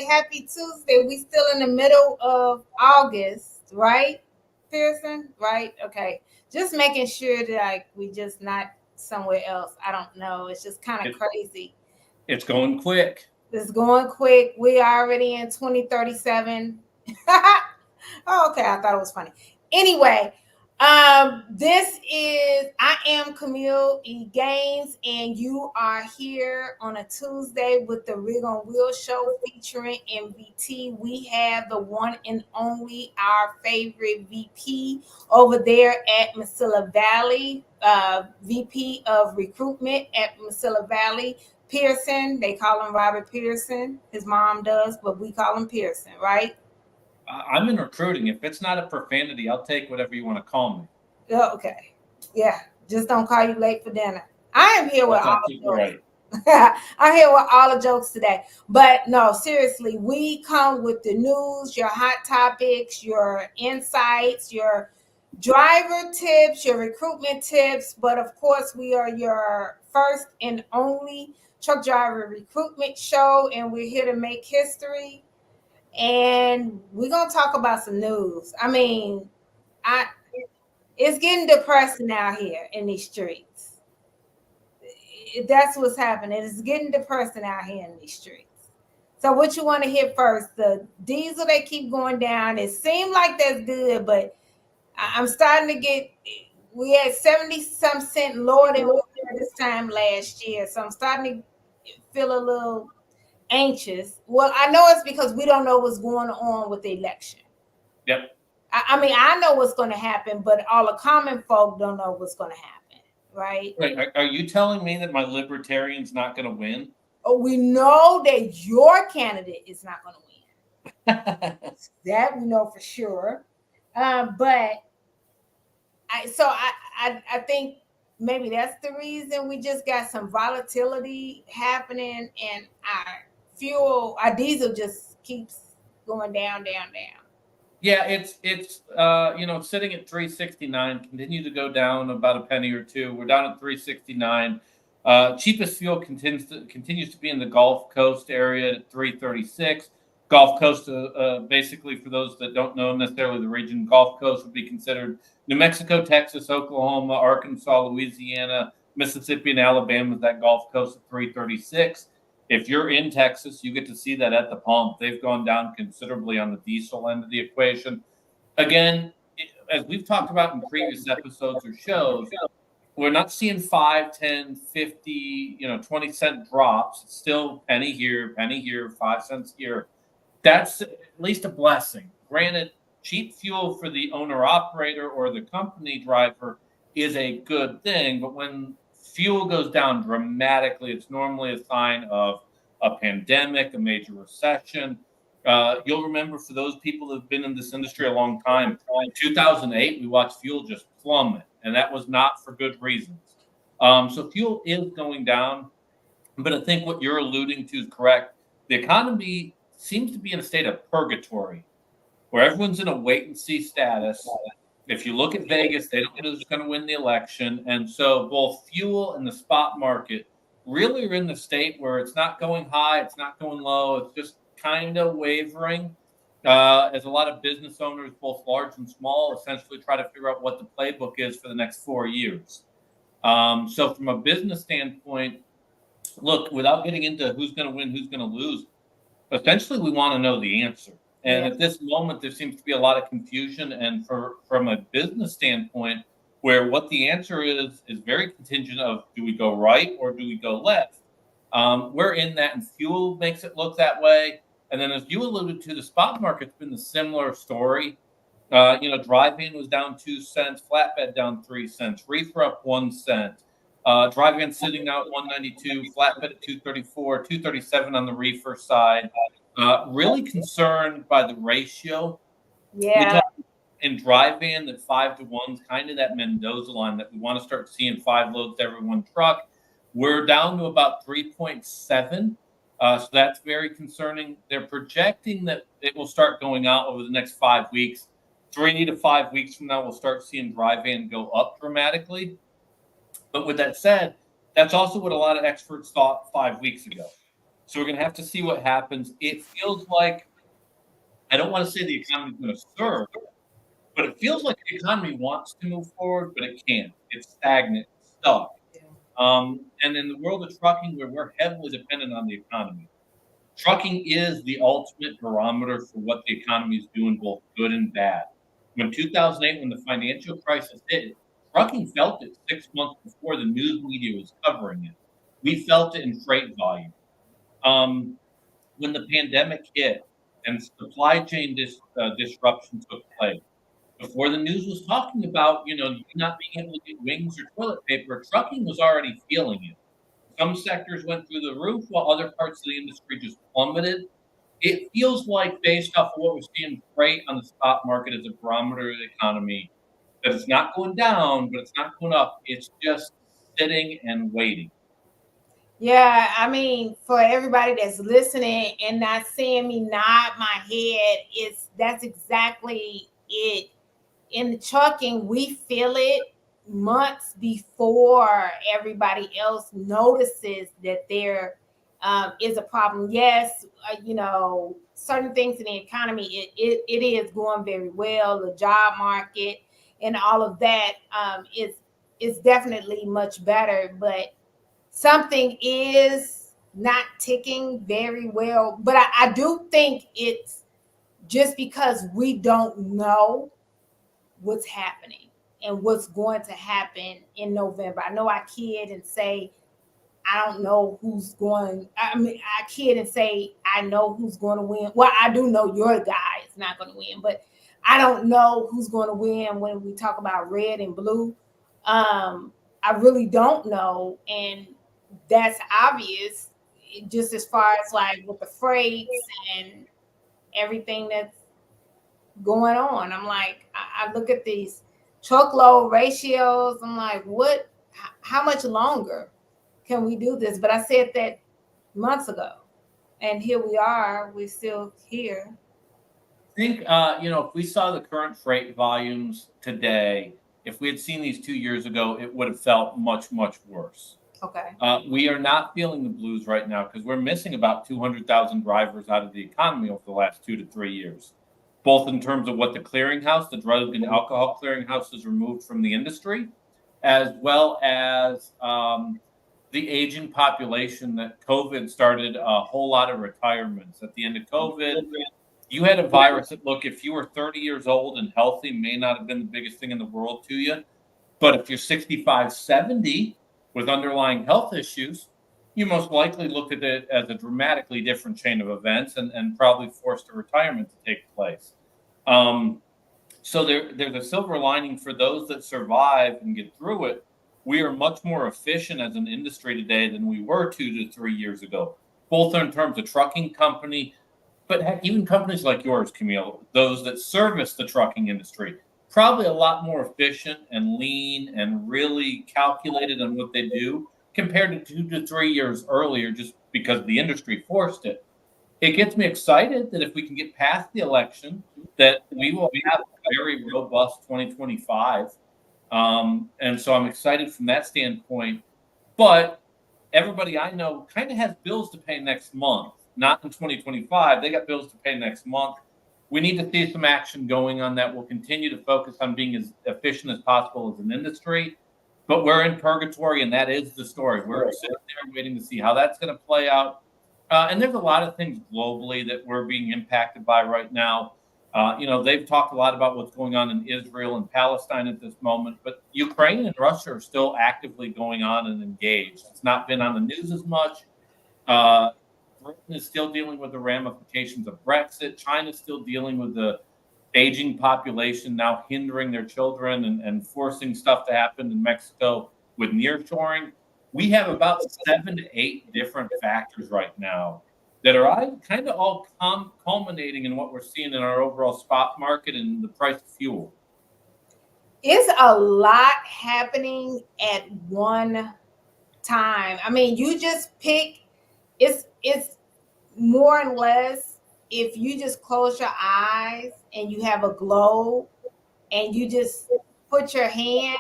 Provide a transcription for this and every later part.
Happy Tuesday. We still in the middle of August, right, Pearson? Right? Okay. Just making sure that we just not somewhere else. I don't know. It's just kind of crazy. It's going quick. It's going quick. We already in 2037. Oh, okay. I thought it was funny. Anyway, I am Camille E. Gaines, and you are here on a Tuesday with the Rig on Wheel show featuring MVT. We have the one and only, our favorite VP over there at Mesilla Valley, VP of recruitment at Mesilla Valley, Pearson. They call him Robert Pearson. His mom does, but we call him Pearson, right? I'm in recruiting. If it's not a profanity, I'll take whatever you want to call me. Oh, okay. Yeah. Just don't call you late for dinner. I am here with all the jokes. Right. I'm here with all the jokes today. But no, seriously, we come with the news, your hot topics, your insights, your driver tips, your recruitment tips. But of course, we are your first and only truck driver recruitment show, and we're here to make history. And we're going to talk about some news. I mean, it's getting depressing out here in these streets. That's what's happening. It's getting depressing out here in these streets. So what you want to hit first? The diesel, they keep going down. It seemed like that's good, but I'm starting to get, we had 70-some cent lower than we were this time last year. So I'm starting to feel a little anxious. Well, I know it's because we don't know what's going on with the election. Yep. I mean, I know what's going to happen, but all the common folk don't know what's going to happen, right? Wait, are you telling me that my libertarian's not going to win? Oh, we know that your candidate is not going to win. That we know for sure. But I think maybe that's the reason we just got some volatility happening, and our diesel just keeps going down. Yeah, it's sitting at 369, continue to go down about a penny or two. We're down at 369. Cheapest fuel continues to be in the Gulf Coast area at 336. Gulf Coast, basically, for those that don't know necessarily the region, Gulf Coast would be considered New Mexico, Texas, Oklahoma, Arkansas, Louisiana, Mississippi, and Alabama. That Gulf Coast at 336. If you're in Texas, you get to see that at the pump. They've gone down considerably on the diesel end of the equation. Again, as we've talked about in previous episodes or shows, we're not seeing 5, 10, 50, 20 cent drops. It's still penny here, 5 cents here. That's at least a blessing. Granted, cheap fuel for the owner-operator or the company driver is a good thing, but when fuel goes down dramatically, it's normally a sign of a pandemic, a major recession. You'll remember, for those people that have been in this industry a long time, in 2008, we watched fuel just plummet, and that was not for good reasons. So fuel is going down, but I think what you're alluding to is correct. The economy seems to be in a state of purgatory, where everyone's in a wait-and-see status. If you look at Vegas, they don't know who's going to win the election. And so both fuel and the spot market really are in the state where it's not going high, it's not going low, it's just kind of wavering. As a lot of business owners, both large and small, essentially try to figure out what the playbook is for the next 4 years. So from a business standpoint, look, without getting into who's going to win, who's going to lose, essentially we want to know the answer. And at this moment, there seems to be a lot of confusion. And from a business standpoint, where what the answer is very contingent of, do we go right or do we go left? We're in that, and fuel makes it look that way. And then, as you alluded to, the spot market's been a similar story. Dry-van was down 2 cents, flatbed down 3 cents, reefer up 1 cent. Dry-van sitting out 192, flatbed at 234, 237 on the reefer side. Really concerned by the ratio. We Yeah. talked in dry-van that 5 to 1 is kind of that Mendoza line that we want to start seeing 5 loads to every 1 truck. We're down to about 3.7. So that's very concerning. They're projecting that it will start going out over the next 5 weeks. 3 to 5 weeks from now, we'll start seeing dry-van go up dramatically. But with that said, that's also what a lot of experts thought 5 weeks ago. So we're going to have to see what happens. It feels like, I don't want to say the economy is going to surge, but it feels like the economy wants to move forward, but it can't. It's stagnant, it's stuck. And in the world of trucking, where we're heavily dependent on the economy, trucking is the ultimate barometer for what the economy is doing, both good and bad. When 2008, when the financial crisis hit, trucking felt it 6 months before the news media was covering it. We felt it in freight volume. When the pandemic hit and supply chain disruption took place, before the news was talking about, not being able to get wings or toilet paper, trucking was already feeling it. Some sectors went through the roof while other parts of the industry just plummeted. It feels like, based off of what we're seeing freight on the spot market as a barometer of the economy, that it's not going down, but it's not going up. It's just sitting and waiting. Yeah, I mean, for everybody that's listening and not seeing me nod my head, that's exactly it. In the trucking, we feel it months before everybody else notices that there is a problem. Yes, certain things in the economy, it is going very well. The job market and all of that is definitely much better, but something is not ticking very well. But I do think it's just because we don't know what's happening and what's going to happen in November. I know I kid and say, I don't know who's going. I mean, I kid and say, I know who's going to win. Well, I do know your guy is not going to win, but I don't know who's going to win when we talk about red and blue. I really don't know. And that's obvious, just as far as like with the freights and everything that's going on. I'm like, I look at these truckload ratios. I'm like, what? How much longer can we do this? But I said that months ago, and here we are. We're still here. I think, if we saw the current freight volumes today, if we had seen these 2 years ago, it would have felt much, much worse. Okay. We are not feeling the blues right now because we're missing about 200,000 drivers out of the economy over the last 2 to 3 years, both in terms of what the clearinghouse, the drug and alcohol clearinghouse, has removed from the industry, as well as the aging population that COVID started a whole lot of retirements. At the end of COVID, you had a virus that, look, if you were 30 years old and healthy, may not have been the biggest thing in the world to you. But if you're 65, 70 with underlying health issues, you most likely looked at it as a dramatically different chain of events and probably forced a retirement to take place. So there's a silver lining for those that survive and get through it. We are much more efficient as an industry today than we were 2 to 3 years ago, both in terms of trucking company, but heck, even companies like yours, Camille, those that service the trucking industry, probably a lot more efficient and lean and really calculated on what they do compared to 2 to 3 years earlier, just because the industry forced it. It gets me excited that if we can get past the election, that we will have a very robust 2025. And so I'm excited from that standpoint. But everybody I know kind of has bills to pay next month, not in 2025. They got bills to pay next month. We need to see some action going on that. We'll continue to focus on being as efficient as possible as an industry. But we're in purgatory, and that is the story. We're sitting there waiting to see how that's going to play out. And there's a lot of things globally that we're being impacted by right now. They've talked a lot about what's going on in Israel and Palestine at this moment, but Ukraine and Russia are still actively going on and engaged. It's not been on the news as much. Britain is still dealing with the ramifications of Brexit. China's still dealing with the aging population now hindering their children and forcing stuff to happen in Mexico with nearshoring. We have about 7 to 8 different factors right now that are kind of all culminating in what we're seeing in our overall spot market and the price of fuel. It's a lot happening at one time. I mean, you just pick, it's more and less, if you just close your eyes and you have a globe and you just put your hand,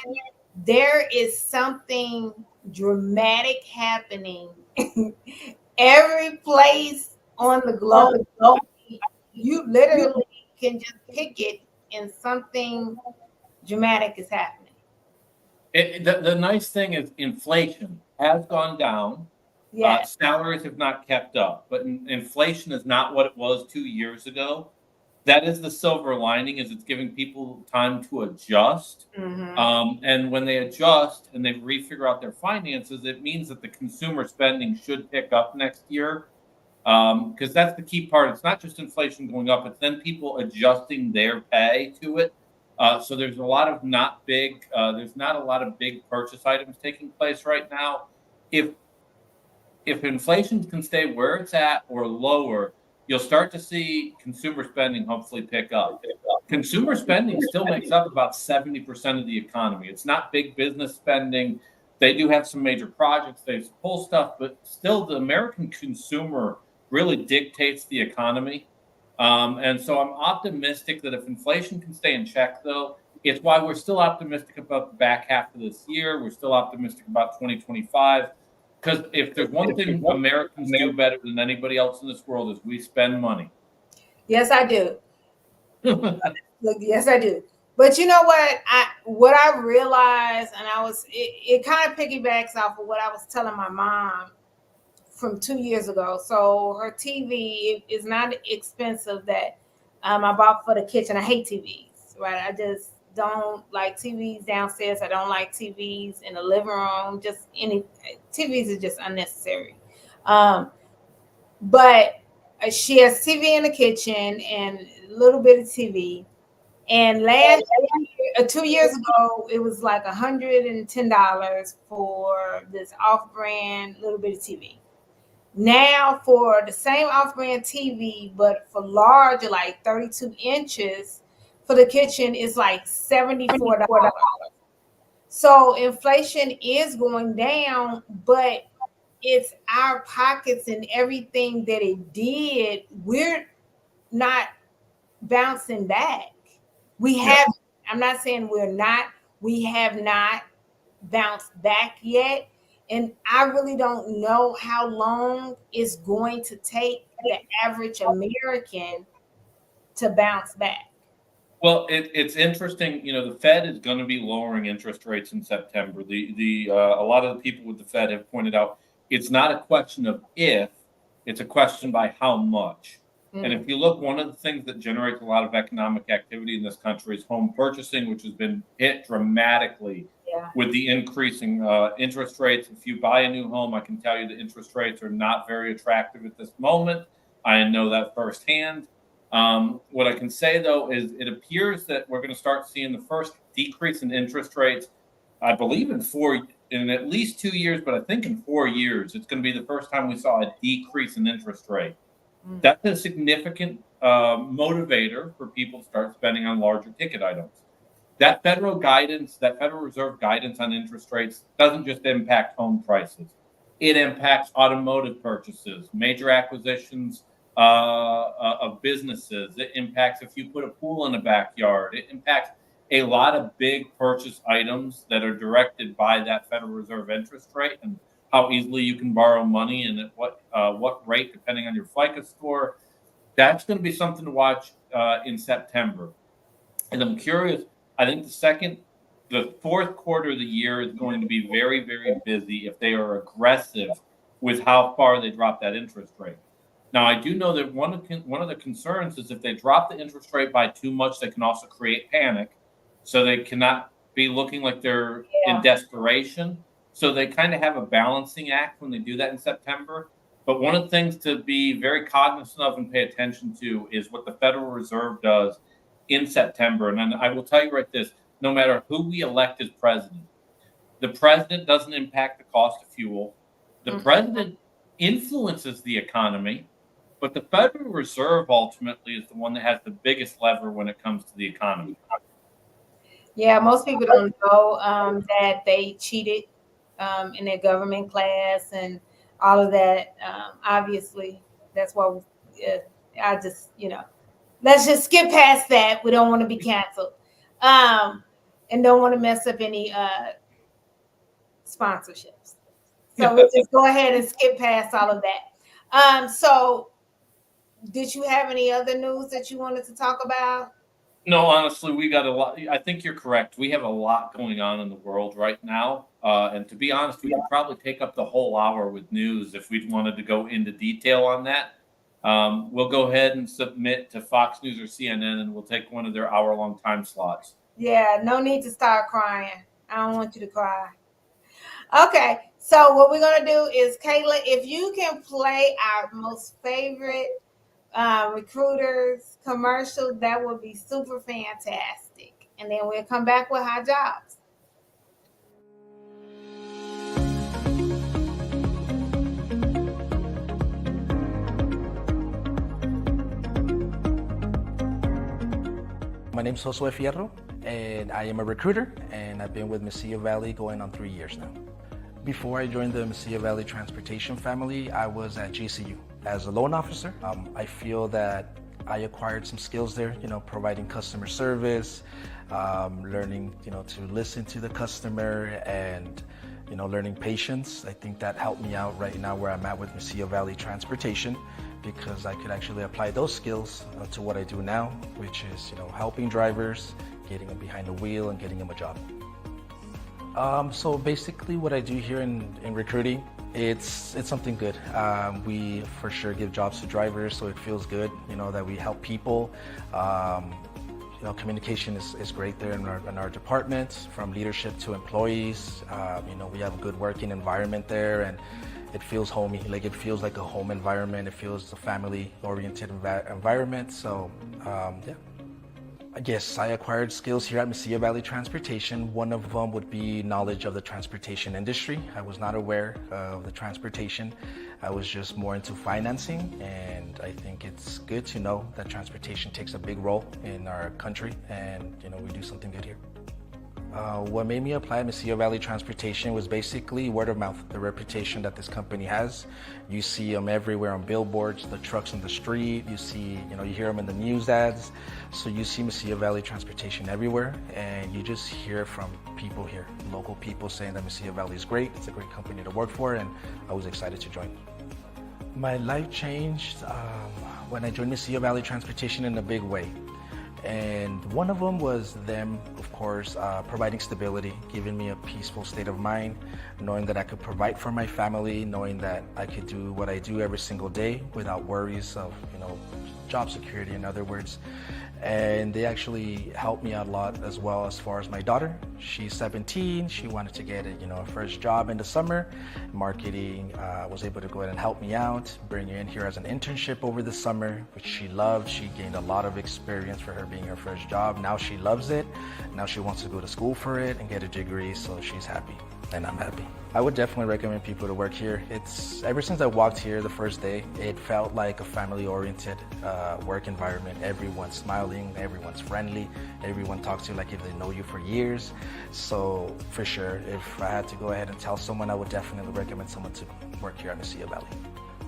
there is something dramatic happening every place on the globe. You literally can just pick it and something dramatic is happening. The nice thing is inflation has gone down. Yes. Salaries have not kept up, but inflation is not what it was 2 years ago. That is the silver lining, is it's giving people time to adjust. And when they adjust and they refigure out their finances, it means that the consumer spending should pick up next year. Because that's the key part. It's not just inflation going up, it's then people adjusting their pay to it. So there's a lot of there's not a lot of big purchase items taking place right now. If inflation can stay where it's at or lower, you'll start to see consumer spending hopefully pick up. Consumer spending still makes up about 70% of the economy. It's not big business spending. They do have some major projects, they pull stuff, but still the American consumer really dictates the economy. And so I'm optimistic that if inflation can stay in check, though, it's why we're still optimistic about the back half of this year. We're still optimistic about 2025. Because if there's one thing Americans do better than anybody else in this world is we spend money. Yes, I do. Look, yes, I do. But you know what I realized, and it kind of piggybacks off of what I was telling my mom from 2 years ago. So her TV is not expensive that I bought for the kitchen. I hate TVs, right? I just don't like TVs downstairs. I don't like TVs in the living room. Just any TVs is just unnecessary. But she has TV in the kitchen and a little bit of TV. And last year, 2 years ago, it was like $110 for this off-brand little bit of TV. Now for the same off-brand TV, but for larger, like 32 inches, for the kitchen is like $74. So inflation is going down, but it's our pockets and everything that it did. We're not bouncing back. We have, I'm not saying we have not bounced back yet. And I really don't know how long it's going to take the average American to bounce back. Well, it's interesting. The Fed is going to be lowering interest rates in September. A lot of the people with the Fed have pointed out it's not a question of if, it's a question by how much. And if you look, one of the things that generates a lot of economic activity in this country is home purchasing, which has been hit dramatically with the increasing interest rates. If you buy a new home, I can tell you the interest rates are not very attractive at this moment. I know that firsthand. What I can say, though, is it appears that we're going to start seeing the first decrease in interest rates, I believe, in at least 2 years, but I think in 4 years, it's going to be the first time we saw a decrease in interest rate. That's a significant motivator for people to start spending on larger ticket items. That Federal Reserve guidance on interest rates doesn't just impact home prices. It impacts automotive purchases, major acquisitions of businesses. It impacts if you put a pool in a backyard. It impacts a lot of big purchase items that are directed by that Federal Reserve interest rate and how easily you can borrow money and at what rate, depending on your FICO score. That's going to be something to watch in September. And I'm curious, I think the fourth quarter of the year is going to be very, very busy if they are aggressive with how far they drop that interest rate. Now, I do know that one of the concerns is if they drop the interest rate by too much, they can also create panic. So they cannot be looking like they're in desperation. So they kind of have a balancing act when they do that in September. But one of the things to be very cognizant of and pay attention to is what the Federal Reserve does in September. And then I will tell you right this, no matter who we elect as president, the president doesn't impact the cost of fuel. The president influences the economy, but the Federal Reserve ultimately is the one that has the biggest lever when it comes to the economy. Yeah, most people don't know that they cheated in their government class and all of that. Obviously, that's why I just, let's just skip past that. We don't want to be canceled and don't want to mess up any sponsorships. So we'll just go ahead and skip past all of that. So did you have any other news that you wanted to talk about? No, honestly, we got a lot. I think you're correct. We have a lot going on in the world right now. And to be honest, we could probably take up the whole hour with news if we wanted to go into detail on that. We'll go ahead and submit to Fox News or CNN, and we'll take one of their hour-long time slots. Yeah, no need to start crying. I don't want you to cry. Okay, so what we're going to do is, Kayla, if you can play our most favorite recruiters commercial, that would be super fantastic. And then we'll come back with hot jobs. My name is Josue Fierro, and I am a recruiter, and I've been with Mesilla Valley going on 3 years now. Before I joined the Mesilla Valley Transportation family, I was at GCU as a loan officer. I feel that I acquired some skills there, providing customer service, learning, to listen to the customer and, learning patience. I think that helped me out right now where I'm at with Mesilla Valley Transportation, because I could actually apply those skills to what I do now, which is, helping drivers, getting them behind the wheel and getting them a job. So basically what I do here in recruiting, it's something good. We for sure give jobs to drivers, so it feels good, that we help people. Communication is great there in our department, from leadership to employees. We have a good working environment there, and it feels homey. Like, it feels like a home environment. It feels a family-oriented environment. So, yeah. Yes, I acquired skills here at Mesilla Valley Transportation. One of them would be knowledge of the transportation industry. I was not aware of the transportation. I was just more into financing, and I think it's good to know that transportation takes a big role in our country, and we do something good here. What made me apply at Mesilla Valley Transportation was basically word of mouth, the reputation that this company has. You see them everywhere on billboards, the trucks on the street, you hear them in the news ads. So you see Mesilla Valley Transportation everywhere, and you just hear from people here, local people saying that Mesilla Valley is great, it's a great company to work for, and I was excited to join. My life changed when I joined Mesilla Valley Transportation in a big way. And one of them was them, of course, providing stability, giving me a peaceful state of mind, knowing that I could provide for my family, knowing that I could do what I do every single day without worries of, job security, in other words. And they actually helped me out a lot as well, as far as my daughter. She's 17. She wanted to get a first job in the summer. Marketing was able to go ahead and help me out, bring her in here as an internship over the summer, which she loved. She gained a lot of experience for her being her first job. Now she loves it. Now she wants to go to school for it and get a degree, so she's happy, and I'm happy. I would definitely recommend people to work here. Ever since I walked here the first day, it felt like a family-oriented work environment. Everyone's smiling, everyone's friendly, everyone talks to you like if they know you for years. So for sure, if I had to go ahead and tell someone, I would definitely recommend someone to work here at Mesilla Valley.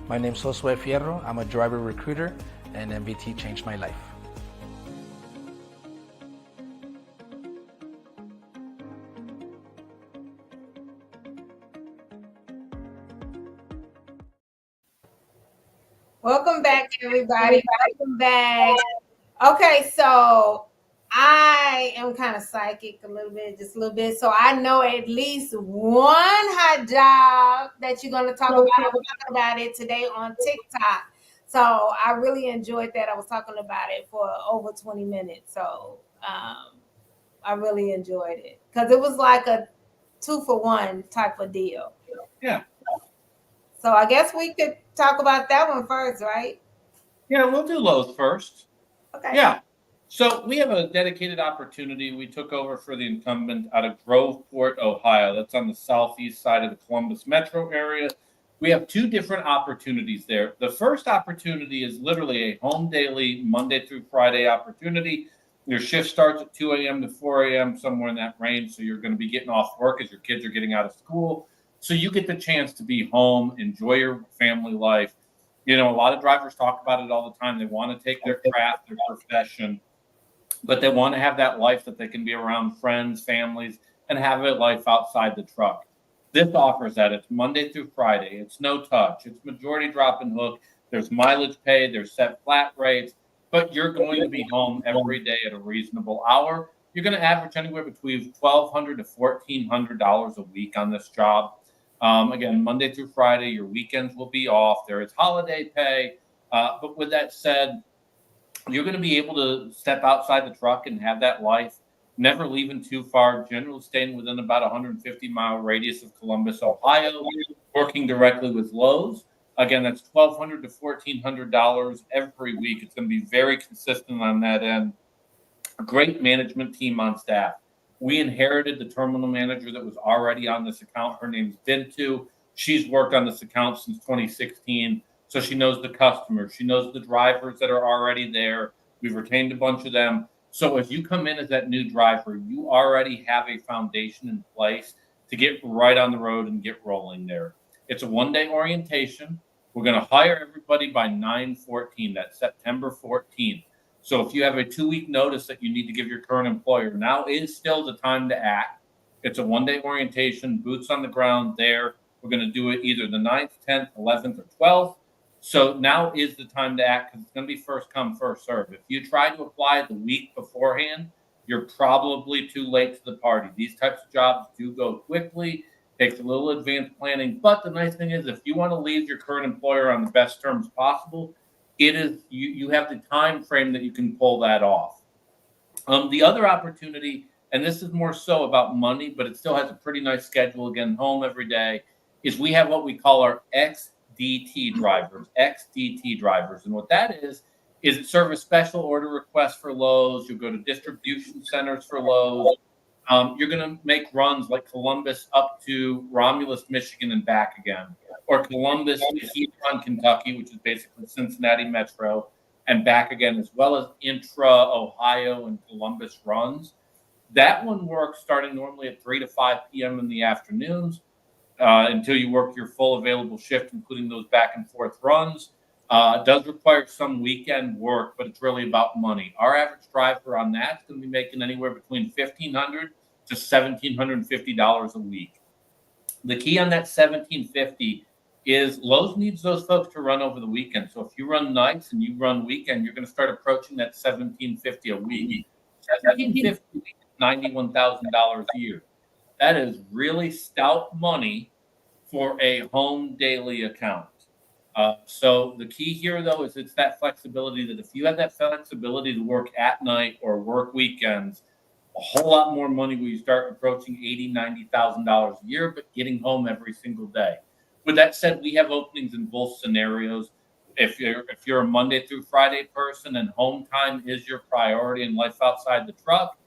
My name's Josue Fierro. I'm a driver recruiter, and MVT changed my life. Welcome back, everybody. Welcome back. Okay, so I am kind of psychic just a little bit. So I know at least one hot job that you're going to talk about. We're talking about it today on TikTok. So I really enjoyed that. I was talking about it for over 20 minutes. So I really enjoyed it because it was like a 2-for-1 type of deal. Yeah. So I guess we could talk about that one first, right? Yeah, we'll do Lowe's first. Okay. Yeah. So we have a dedicated opportunity. We took over for the incumbent out of Groveport, Ohio. That's on the southeast side of the Columbus metro area. We have two different opportunities there. The first opportunity is literally a home daily, Monday through Friday opportunity. Your shift starts at 2 a.m. to 4 a.m., somewhere in that range. So you're going to be getting off work as your kids are getting out of school. So you get the chance to be home, enjoy your family life. You know, a lot of drivers talk about it all the time. They want to take their craft, their profession, but they want to have that life that they can be around friends, families, and have a life outside the truck. This offers that. It's Monday through Friday. It's no touch. It's majority drop and hook. There's mileage paid. There's set flat rates, but you're going to be home every day at a reasonable hour. You're going to average anywhere between $1,200 to $1,400 a week on this job. Again, Monday through Friday, your weekends will be off. There is holiday pay. But with that said, you're going to be able to step outside the truck and have that life, never leaving too far, generally staying within about 150-mile radius of Columbus, Ohio, working directly with Lowe's. Again, that's $1,200 to $1,400 every week. It's going to be very consistent on that end. A great management team on staff. We inherited the terminal manager that was already on this account. Her name's Bintu. She's worked on this account since 2016. So she knows the customers. She knows the drivers that are already there. We've retained a bunch of them. So if you come in as that new driver, you already have a foundation in place to get right on the road and get rolling there. It's a one-day orientation. We're going to hire everybody by 9/14. That's September 14th. So if you have a 2-week notice that you need to give your current employer, now is still the time to act. It's a one-day orientation, boots on the ground there. We're going to do it either the 9th, 10th, 11th, or 12th. So now is the time to act because it's going to be first come, first serve. If you try to apply the week beforehand, you're probably too late to the party. These types of jobs do go quickly, takes a little advanced planning. But the nice thing is if you want to leave your current employer on the best terms possible, it is you have the time frame that you can pull that off. The other opportunity, and this is more so about money, but it still has a pretty nice schedule, again, home every day, is we have what we call our XDT drivers. And what that is it serves special order requests for Lowe's. You'll go to distribution centers for Lowe's. You're going to make runs like Columbus up to Romulus, Michigan, and back again, or Columbus to Hebron, Kentucky, which is basically Cincinnati Metro, and back again, as well as intra Ohio and Columbus runs. That one works starting normally at 3 to 5 p.m. in the afternoons until you work your full available shift, including those back and forth runs. It does require some weekend work, but it's really about money. Our average driver on that is going to be making anywhere between $1,500 to $1,750 a week. The key on that $1,750 is Lowe's needs those folks to run over the weekend. So if you run nights and you run weekend, you're going to start approaching that $1,750 a week. $1,750 is $91,000 a year. That is really stout money for a home daily account. So the key here, though, is it's that flexibility that if you have that flexibility to work at night or work weekends, a whole lot more money when you start approaching $80,000, $90,000 a year, but getting home every single day. With that said, we have openings in both scenarios. If you're a Monday through Friday person and home time is your priority and life outside the truck,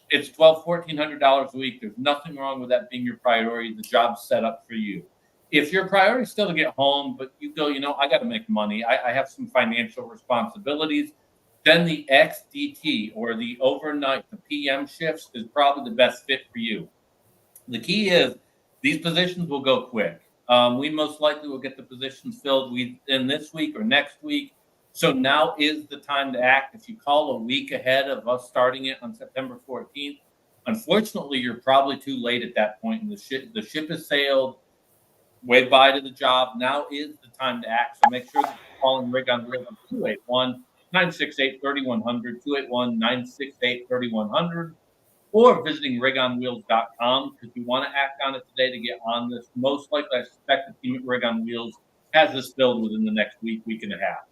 it's $1,200-$1,400 a week. There's nothing wrong with that being your priority. The job's set up for you. If your priority is still to get home, but you go, I got to make money. I have some financial responsibilities. Then the XDT or the overnight, the PM shifts is probably the best fit for you. The key is these positions will go quick. We most likely will get the positions filled in this week or next week. So now is the time to act. If you call a week ahead of us starting it on September 14th, unfortunately, you're probably too late at that point. And the ship has sailed. Way by to the job. Now is the time to act. So make sure that you're calling Rig on Wheels on 281-968-3100, 281-968-3100, or visiting rigonwheels.com because we want to act on it today to get on this. Most likely, I suspect the team at Rig on Wheels has this filled within the next week and a half.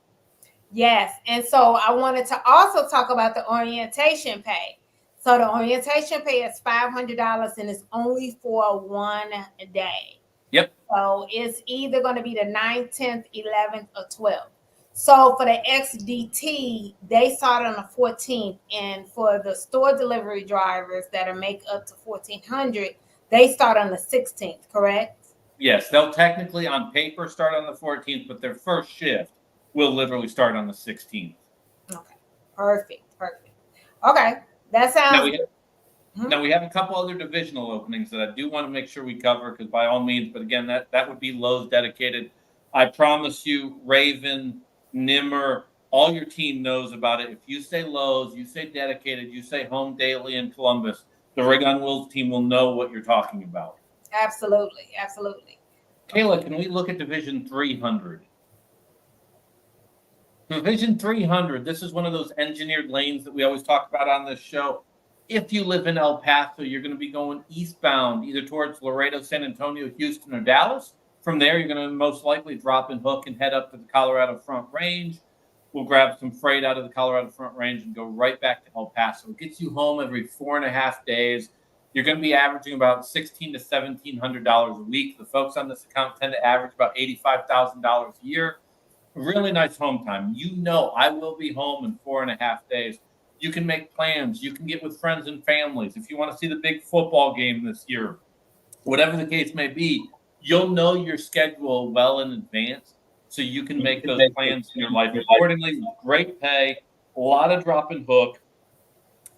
Yes. And so I wanted to also talk about the orientation pay. So the orientation pay is $500 and it's only for one day. Yep. So it's either going to be the 9th, 10th, 11th, or 12th. So for the XDT, they start on the 14th. And for the store delivery drivers that are make up to 1,400, they start on the 16th, correct? Yes, they'll technically on paper start on the 14th, but their first shift will literally start on the 16th. Okay, perfect. Okay, that sounds good. Now we have a couple other divisional openings that I do want to make sure we cover because by all means, but again, that would be Lowe's dedicated. I promise you, Raven, Nimmer, all your team knows about it. If you say Lowe's, you say dedicated, you say Home Daily in Columbus, the Rig on Wheels team will know what you're talking about. Absolutely. Kayla, can we look at Division 300? Division 300, this is one of those engineered lanes that we always talk about on this show. If you live in El Paso, you're going to be going eastbound, either towards Laredo, San Antonio, Houston, or Dallas. From there, you're going to most likely drop and hook and head up to the Colorado Front Range. We'll grab some freight out of the Colorado Front Range and go right back to El Paso. It gets you home every 4.5 days. You're going to be averaging about $1,600 to $1,700 a week. The folks on this account tend to average about $85,000 a year. Really nice home time. You know, I will be home in 4.5 days. You can make plans. You can get with friends and families. If you want to see the big football game this year, whatever the case may be, you'll know your schedule well in advance so you can make those plans in your life accordingly. Great pay, a lot of drop and hook.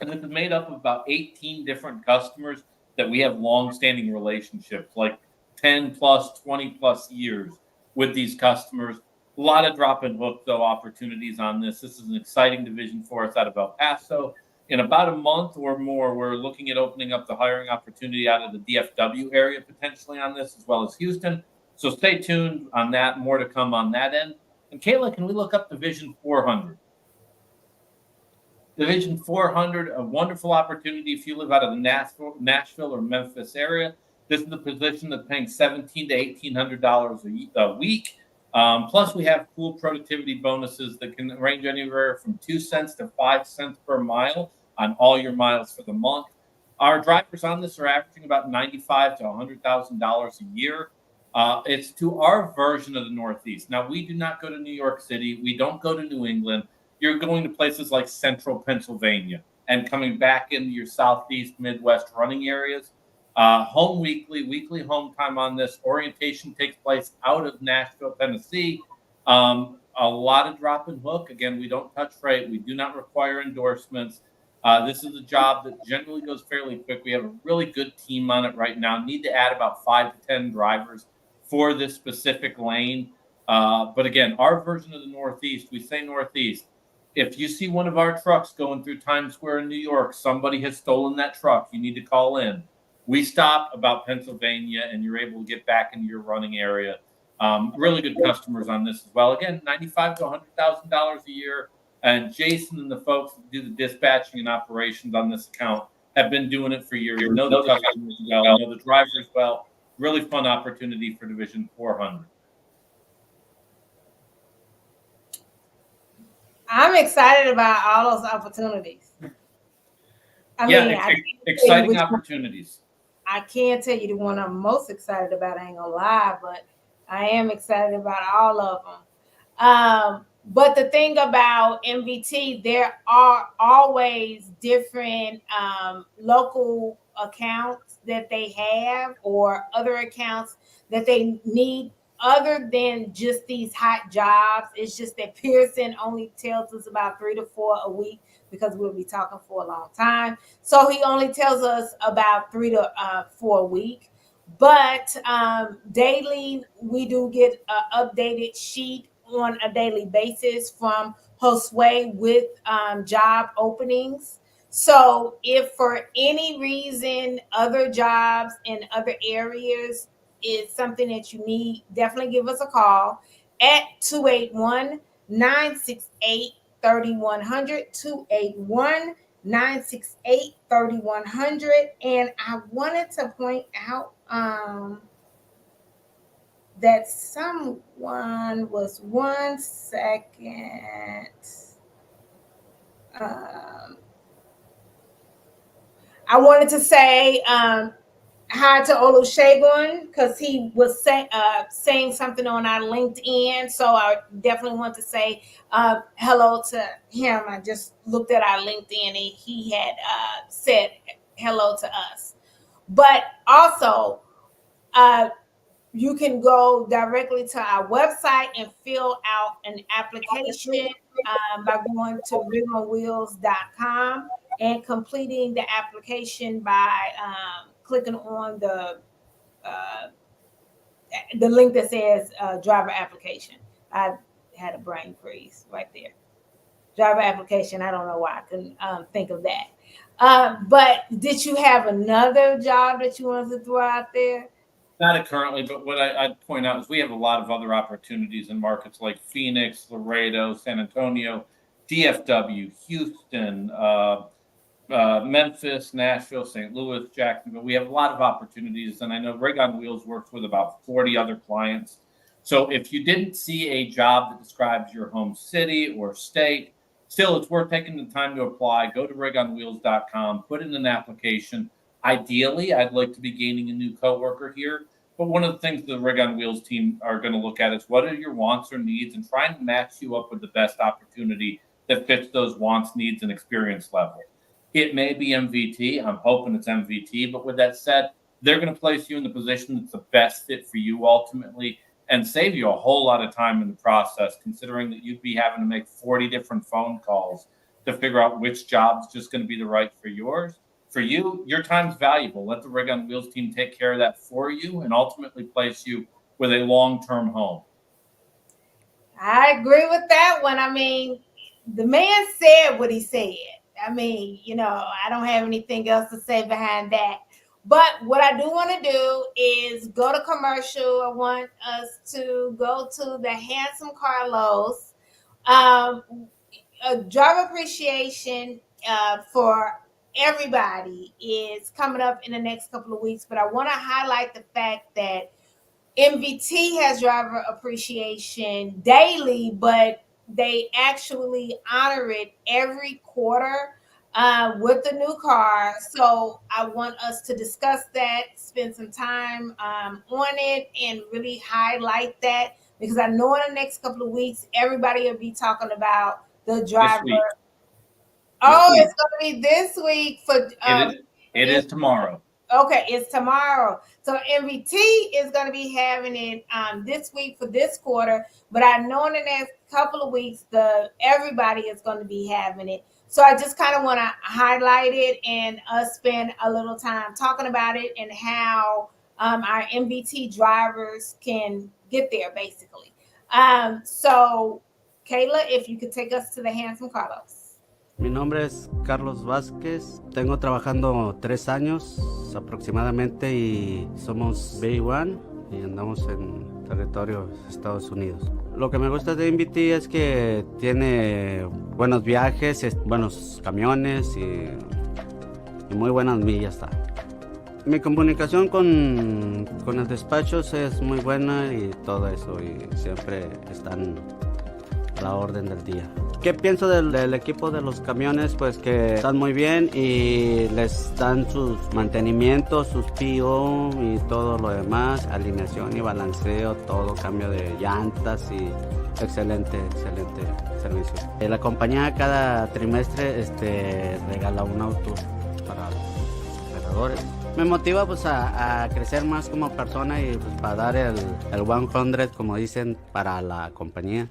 And it's made up of about 18 different customers that we have long-standing relationships, like 10 plus, 20 plus years with these customers. A lot of drop and hook, though, opportunities on this. This is an exciting division for us out of El Paso. In about a month or more, we're looking at opening up the hiring opportunity out of the DFW area potentially on this, as well as Houston. So stay tuned on that. More to come on that end. And Kayla, can we look up Division 400? Division 400, a wonderful opportunity if you live out of the Nashville or Memphis area. This is the position that's paying $1,700 to $1,800 a week. Plus, we have cool productivity bonuses that can range anywhere from 2 cents to 5 cents per mile on all your miles for the month. Our drivers on this are averaging about $95,000 to $100,000 a year. It's to our version of the Northeast. Now, we do not go to New York City. We don't go to New England. You're going to places like central Pennsylvania and coming back into your southeast, Midwest running areas. Home weekly home time on this. Orientation takes place out of Nashville, Tennessee. A lot of drop and hook. Again, we don't touch freight. We do not require endorsements. This is a job that generally goes fairly quick. We have a really good team on it right now. Need to add about 5 to 10 drivers for this specific lane. But again, our version of the Northeast, we say Northeast. If you see one of our trucks going through Times Square in New York, somebody has stolen that truck. You need to call in. We stop about Pennsylvania, and you're able to get back into your running area. Really good customers on this as well. Again, $95,000 to $100,000 a year. And Jason and the folks that do the dispatching and operations on this account have been doing it for years. Know the customers well, know the drivers well. Really fun opportunity for Division 400. I'm excited about all those opportunities. Exciting opportunities. I can't tell you the one I'm most excited about. I ain't gonna lie, but I am excited about all of them. But the thing about MVT, there are always different local accounts that they have or other accounts that they need other than just these hot jobs. It's just that Pearson only tells us about 3 to 4 a week because we'll be talking for a long time. So he only tells us about 3 to 4 a week. But daily, we do get an updated sheet on a daily basis from Josue with job openings. So if for any reason other jobs in other areas is something that you need, definitely give us a call at 281-968-3100, 281-968-3100. And I wanted to point out that someone was 1 second. I wanted to say, I hi to Olusegun because he was saying something on our LinkedIn. So I definitely want to say hello to him. I just looked at our LinkedIn and he had said hello to us. But also, you can go directly to our website and fill out an application by going to rigonwheels.com and completing the application by clicking on the link that says driver application. I had a brain freeze right there. Driver application. I don't know why I couldn't think of that. But did you have another job that you wanted to throw out there? Not currently, but what I'd point out is we have a lot of other opportunities in markets like Phoenix, Laredo, San Antonio, DFW, Houston, Memphis, Nashville, St. Louis, Jacksonville. We have a lot of opportunities, and I know Rig on Wheels works with about 40 other clients. So if you didn't see a job that describes your home city or state, still it's worth taking the time to apply. Go to rigonwheels.com, put in an application. Ideally, I'd like to be gaining a new coworker here. But one of the things the Rig on Wheels team are going to look at is what are your wants or needs and try and match you up with the best opportunity that fits those wants, needs, and experience level. It may be MVT. I'm hoping it's MVT. But with that said, they're going to place you in the position that's the best fit for you ultimately and save you a whole lot of time in the process, considering that you'd be having to make 40 different phone calls to figure out which job's just going to be the right for yours. For you, your time's valuable. Let the Rig on Wheels team take care of that for you and ultimately place you with a long-term home. I agree with that one. I mean, the man said what he said. I mean, I don't have anything else to say behind that. But what I do want to do is go to commercial. I want us to go to the handsome Carlos. A driver appreciation for everybody is coming up in the next couple of weeks. But I want to highlight the fact that MVT has driver appreciation daily, but they actually honor it every quarter with the new car. So I want us to discuss that, spend some time on it, and really highlight that because I know in the next couple of weeks, everybody will be talking about the driver. It's going to be this week for. It is tomorrow. Okay, it's tomorrow. So MVT is going to be having it this week for this quarter, but I know in the next couple of weeks, everybody is going to be having it. So I just kind of want to highlight it and us spend a little time talking about it and how our MVT drivers can get there, basically. So, Kayla, if you could take us to the handsome Carlos. Mi nombre es Carlos Vázquez, tengo trabajando 3 años aproximadamente y somos B1 y andamos en territorio Estados Unidos. Lo que me gusta de MVT es que tiene buenos viajes, buenos camiones y muy buenas millas. Mi comunicación con el despacho es muy buena y todo eso y siempre están a la orden del día. ¿Qué pienso del equipo de los camiones? Pues que están muy bien y les dan sus mantenimientos, sus PO y todo lo demás, alineación y balanceo, todo, cambio de llantas y excelente servicio. La compañía cada trimestre regala un auto para los operadores. Me motiva pues a crecer más como persona y pues, para dar el 100, como dicen, para la compañía.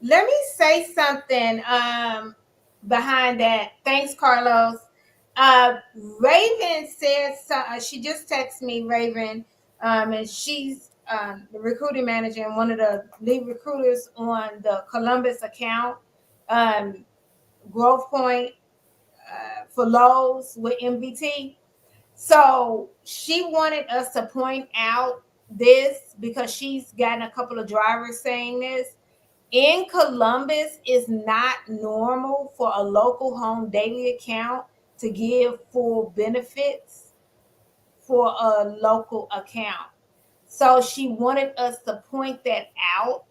Let me say something behind that. Thanks, Carlos. Raven said, she just texted me, Raven, and she's the recruiting manager and one of the lead recruiters on the Columbus account, Growth Point for Lowe's with MVT. So she wanted us to point out this because she's gotten a couple of drivers saying this. In Columbus, it's not normal for a local home daily account to give full benefits for a local account. So she wanted us to point that out,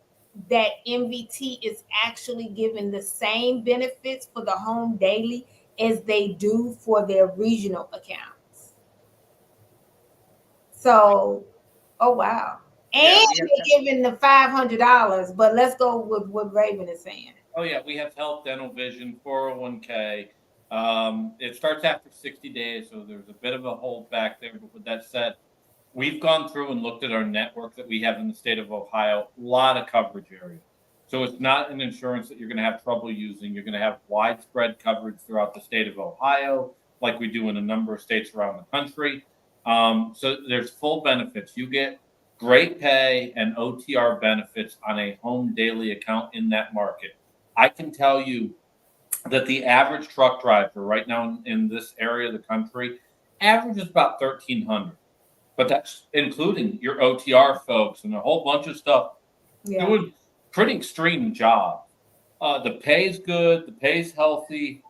that MVT is actually giving the same benefits for the home daily as they do for their regional accounts. So, oh wow. And Yeah, they're giving the $500, but let's go with what Raven is saying. Oh yeah, we have health, dental, vision, 401k. It starts after 60 days, so there's a bit of a hold back there. But with that said, we've gone through and looked at our network that we have in the state of Ohio. A lot of coverage area. So it's not an insurance that you're going to have trouble using. You're going to have widespread coverage throughout the state of Ohio, like we do in a number of states around the country. So there's full benefits. You get great pay and OTR benefits on a home daily account in that market. I can tell you that the average truck driver right now in this area of the country averages about 1,300, but that's including your OTR folks and a whole bunch of stuff doing pretty extreme jobs. The pay's good, the pay's healthy,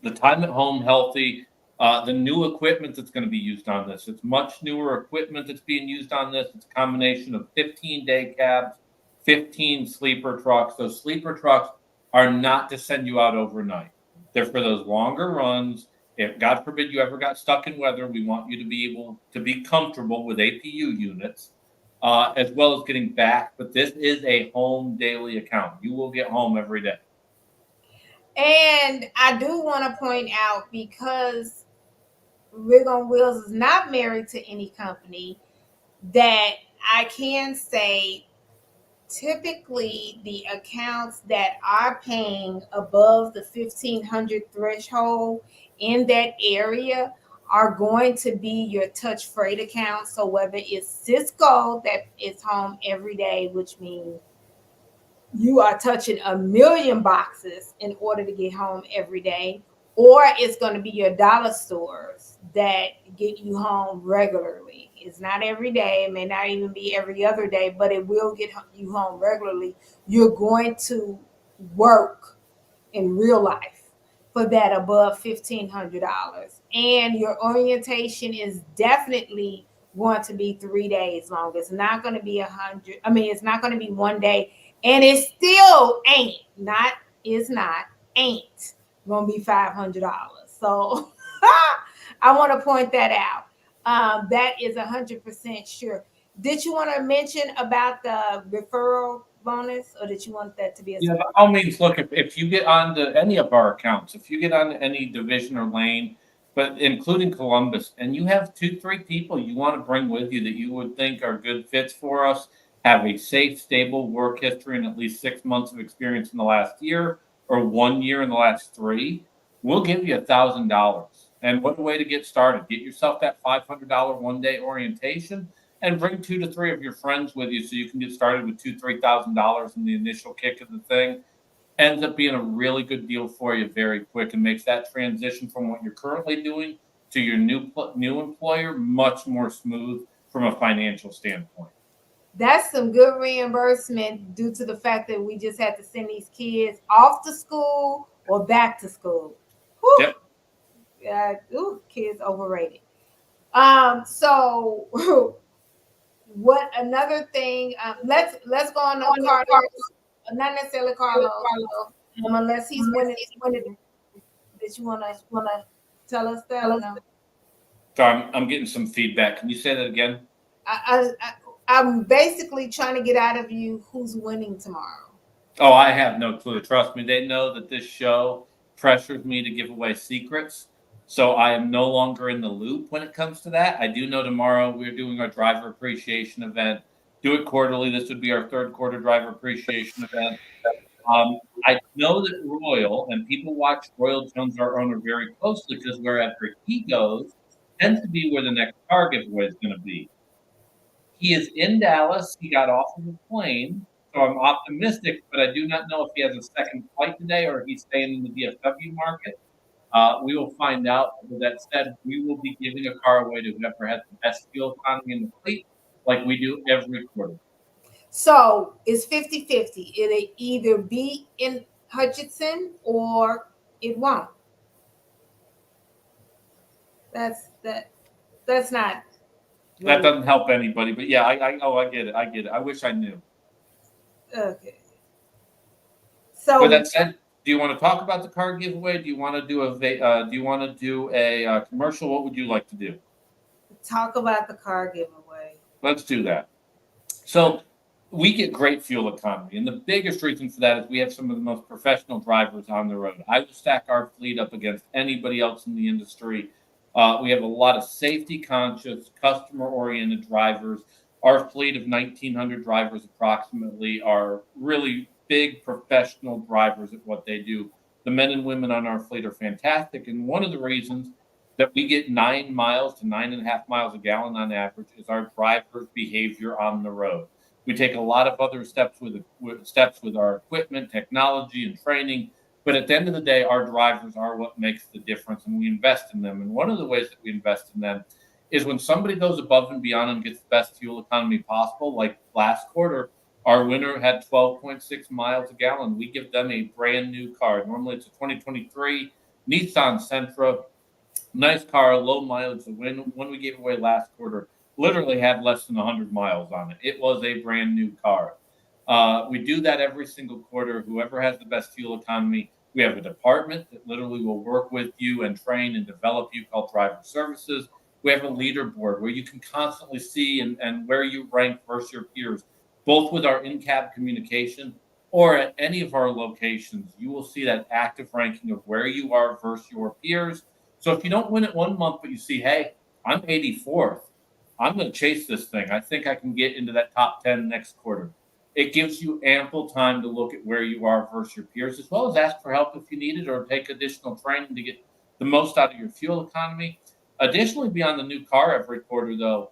the time at home healthy. The new equipment that's going to be used on this, it's much newer equipment that's being used on this. It's a combination of 15-day cabs, 15 sleeper trucks. Those sleeper trucks are not to send you out overnight. They're for those longer runs. If God forbid you ever got stuck in weather, we want you to be able to be comfortable with APU units, as well as getting back. But this is a home daily account. You will get home every day. And I do want to point out, because Rig on Wheels is not married to any company, that I can say typically the accounts that are paying above the 1,500 threshold in that area are going to be your touch freight accounts. So whether it's Cisco that is home every day, which means you are touching 1,000,000 boxes in order to get home every day, or it's going to be your dollar stores that get you home regularly. It's not every day, it may not even be every other day, but it will get you home regularly. You're going to work in real life for that above $1,500. And your orientation is definitely going to be 3 days long. It's not going to be 100. I mean, it's not going to be one day, and it still ain't going to be $500. So I want to point that out. That is 100% sure. Did you want to mention about the referral bonus, or did you want that to be a Yeah, by all means, look, if you get onto any of our accounts, if you get onto any division or lane, but including Columbus, and you have 2, 3 people you want to bring with you that you would think are good fits for us, have a safe, stable work history and at least 6 months of experience in the last year or 1 year in the last 3, we'll give you $1,000. And what a way to get started. Get yourself that $500 one-day orientation and bring 2 to 3 of your friends with you so you can get started with $2,000, $3,000 in the initial kick of the thing. Ends up being a really good deal for you very quick and makes that transition from what you're currently doing to your new employer much more smooth from a financial standpoint. That's some good reimbursement due to the fact that we just had to send these kids off to school or back to school. Whew. Yep. Kids overrated. So what another thing? Let's go on Carlos. Not necessarily Carlos, unless he's winning. Did you wanna tell us that? Or no? So I'm getting some feedback. Can you say that again? I'm basically trying to get out of you who's winning tomorrow. Oh, I have no clue. Trust me, they know that this show pressures me to give away secrets. So I am no longer in the loop when it comes to that. I do know tomorrow we're doing our driver appreciation event. Do it quarterly. This would be our 3rd quarter driver appreciation event. I know that Royal and people watch Royal Jones, our owner, very closely because wherever he goes tends to be where the next car giveaway is going to be. He is in Dallas. He got off of a plane, so I'm optimistic, but I do not know if he has a second flight today or if he's staying in the DFW market. We will find out. With that said, we will be giving a car away to whoever has the best fuel economy in the fleet, like we do every quarter. So it's 50-50. It'll either be in Hutchinson or it won't. That's not. That doesn't help anybody, but yeah, I get it. I get it. I wish I knew. Okay. So with that said, do you want to talk about the car giveaway? Do you want to do a commercial? What would you like to do? talk about the car giveaway. Let's do that. So we get great fuel economy. And the biggest reason for that is we have some of the most professional drivers on the road. I will stack our fleet up against anybody else in the industry. We have a lot of safety conscious, customer oriented drivers. Our fleet of 1,900 drivers approximately are really big professional drivers at what they do. The men and women on our fleet are fantastic. And one of the reasons that we get 9 miles to 9.5 miles a gallon on average is our drivers' behavior on the road. We take a lot of other steps with our equipment, technology, and training. But at the end of the day, our drivers are what makes the difference, and we invest in them. And one of the ways that we invest in them is when somebody goes above and beyond and gets the best fuel economy possible. Like last quarter, our winner had 12.6 miles a gallon. We give them a brand new car. Normally, it's a 2023 Nissan Sentra. Nice car, low mileage. The one we gave away last quarter literally had less than 100 miles on it. It was a brand new car. We do that every single quarter. Whoever has the best fuel economy, we have a department that literally will work with you and train and develop you called driver services. We have a leaderboard where you can constantly see and where you rank versus your peers, both with our in-cab communication or at any of our locations. You will see that active ranking of where you are versus your peers. So if you don't win it one month, but you see, hey, I'm 84th, I'm going to chase this thing. I think I can get into that top 10 next quarter. It gives you ample time to look at where you are versus your peers, as well as ask for help if you need it or take additional training to get the most out of your fuel economy. Additionally, beyond the new car every quarter, though,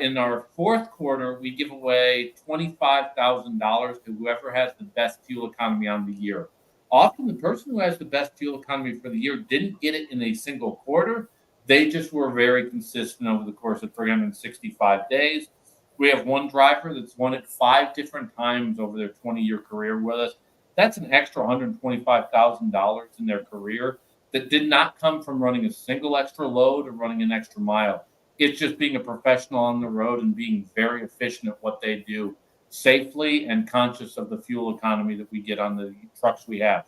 in our fourth quarter, we give away $25,000 to whoever has the best fuel economy on the year. Often the person who has the best fuel economy for the year didn't get it in a single quarter. They just were very consistent over the course of 365 days. We have one driver that's won it 5 different times over their 20-year career with us. That's an extra $125,000 in their career that did not come from running a single extra load or running an extra mile. It's just being a professional on the road and being very efficient at what they do, safely and conscious of the fuel economy that we get on the trucks we have.